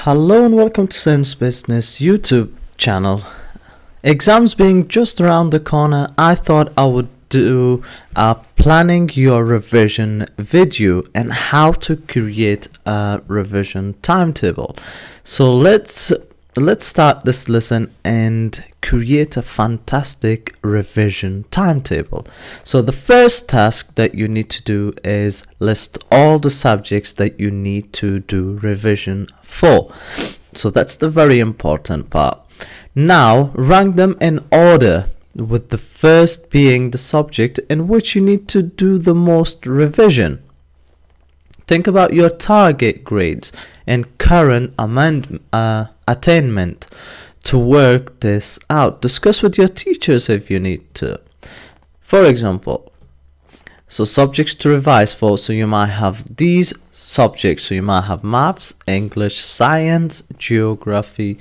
Hello and welcome to Sense Business YouTube channel. Exams being just around the corner, I thought I would do a planning your revision video and how to create a revision timetable. So let's start this lesson and create a fantastic revision timetable. So the first task that you need to do is list all the subjects that you need to do revision for. So that's the very important part. Now rank them in order, with the first being the subject in which you need to do the most revision. Think about your target grades and current attainment to work this out. Discuss with your teachers if you need to. For example, so subjects to revise for, so you might have these subjects. So you might have maths, English, science, geography,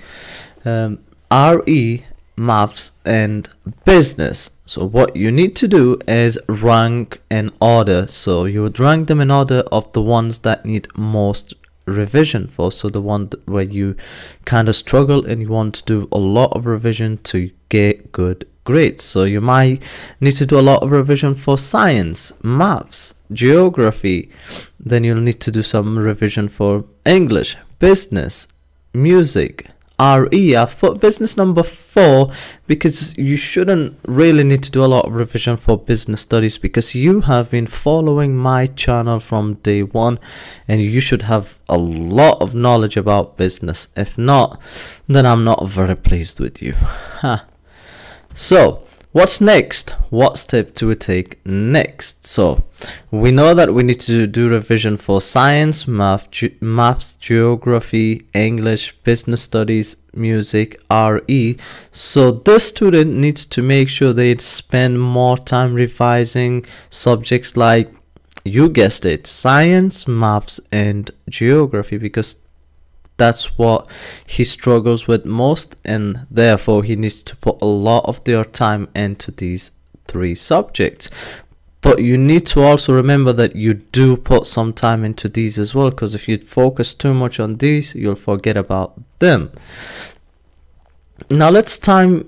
RE, maths, and business. So what you need to do is rank in order. So you would rank them in order of the ones that need most revision for. So the one where you kind of struggle and you want to do a lot of revision to get good grades. So you might need to do a lot of revision for science, maths, geography. Then you'll need to do some revision for English, business, music, RE. I've put business number 4 because you shouldn't really need to do a lot of revision for business studies, because you have been following my channel from day one and you should have a lot of knowledge about business. If not, then I'm not very pleased with you. So what's next? What step do we take next? So we know that we need to do revision for science, maths, geography, English, business studies, music, RE. So this student needs to make sure they spend more time revising subjects like, you guessed it, science, maths, and geography, because that's what he struggles with most, and therefore he needs to put a lot of their time into these 3 subjects. But you need to also remember that you do put some time into these as well, because if you focus too much on these, you'll forget about them. Now it's time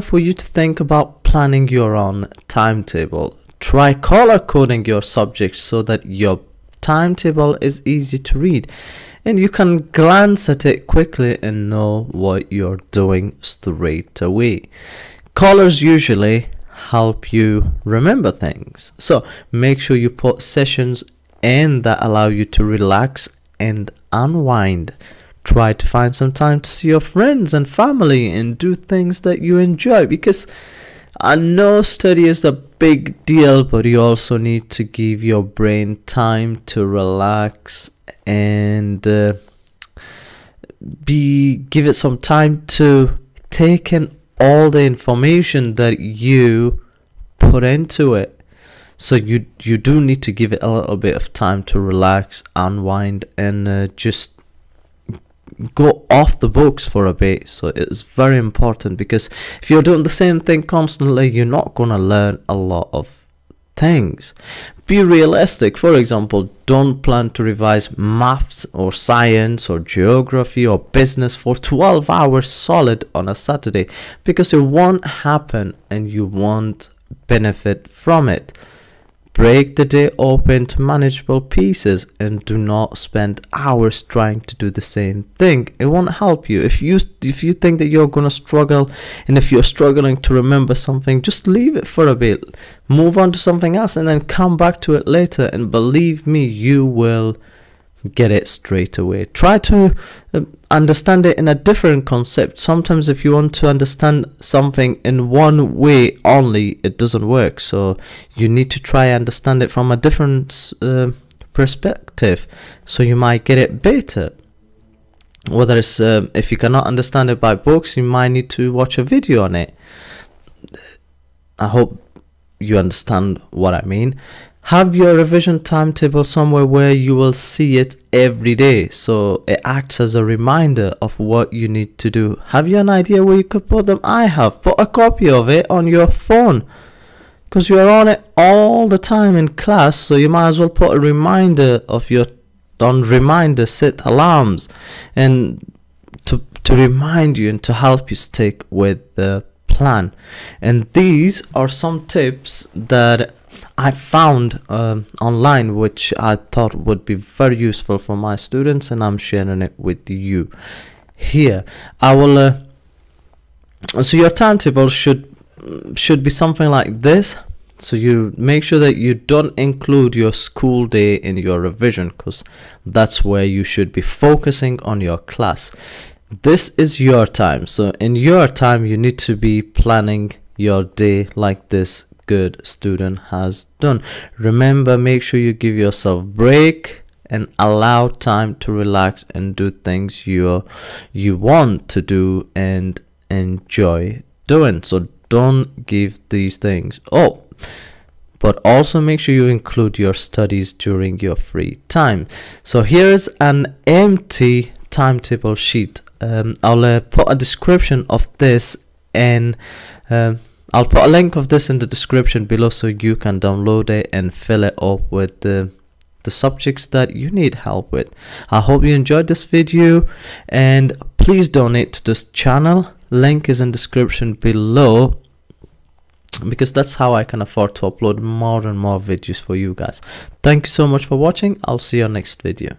for you to think about planning your own timetable. Try color coding your subjects so that your timetable is easy to read and you can glance at it quickly and know what you're doing straight away. Colors usually help you remember things, so make sure you put sessions in that allow you to relax and unwind. Try to find some time to see your friends and family and do things that you enjoy, because I know study is a big deal, but you also need to give your brain time to relax and give it some time to take in all the information that you put into it. So you do need to give it a little bit of time to relax, unwind, and just go off the books for a bit. So it's very important, because if you're doing the same thing constantly, you're not going to learn a lot of things. Be realistic. For example, don't plan to revise maths or science or geography or business for 12 hours solid on a Saturday, because it won't happen and you won't benefit from it. Break the day open to manageable pieces and do not spend hours trying to do the same thing. It won't help you. If you think that you're going to struggle, and if you're struggling to remember something, just leave it for a bit. Move on to something else and then come back to it later, and believe me, you will get it straight away. Try to understand it in a different concept. Sometimes if you want to understand something in one way only, it doesn't work. So you need to try and understand it from a different perspective, so you might get it better. Whether it's if you cannot understand it by books, you might need to watch a video on it. I hope you understand what I mean. Have your revision timetable somewhere where you will see it every day, so it acts as a reminder of what you need to do. Have you an idea where you could put them? I have. Put a copy of it on your phone, because you're on it all the time in class, so you might as well put a reminder of your on reminders, set alarms, and to remind you and to help you stick with the plan. And these are some tips that I found online, which I thought would be very useful for my students, and I'm sharing it with you here. I will so your timetable should be something like this. So you make sure that you don't include your school day in your revision, because that's where you should be focusing on your class. This is your time, so in your time you need to be planning your day like this good student has done. Remember, make sure you give yourself break and allow time to relax and do things you want to do and enjoy doing. So don't give these things up, but also make sure you include your studies during your free time. So here's an empty timetable sheet. I'll put a description of this, and I'll put a link of this in the description below so you can download it and fill it up with the subjects that you need help with. I hope you enjoyed this video, and please donate to this channel. Link is in description below, because that's how I can afford to upload more and more videos for you guys. Thank you so much for watching. I'll see you on next video.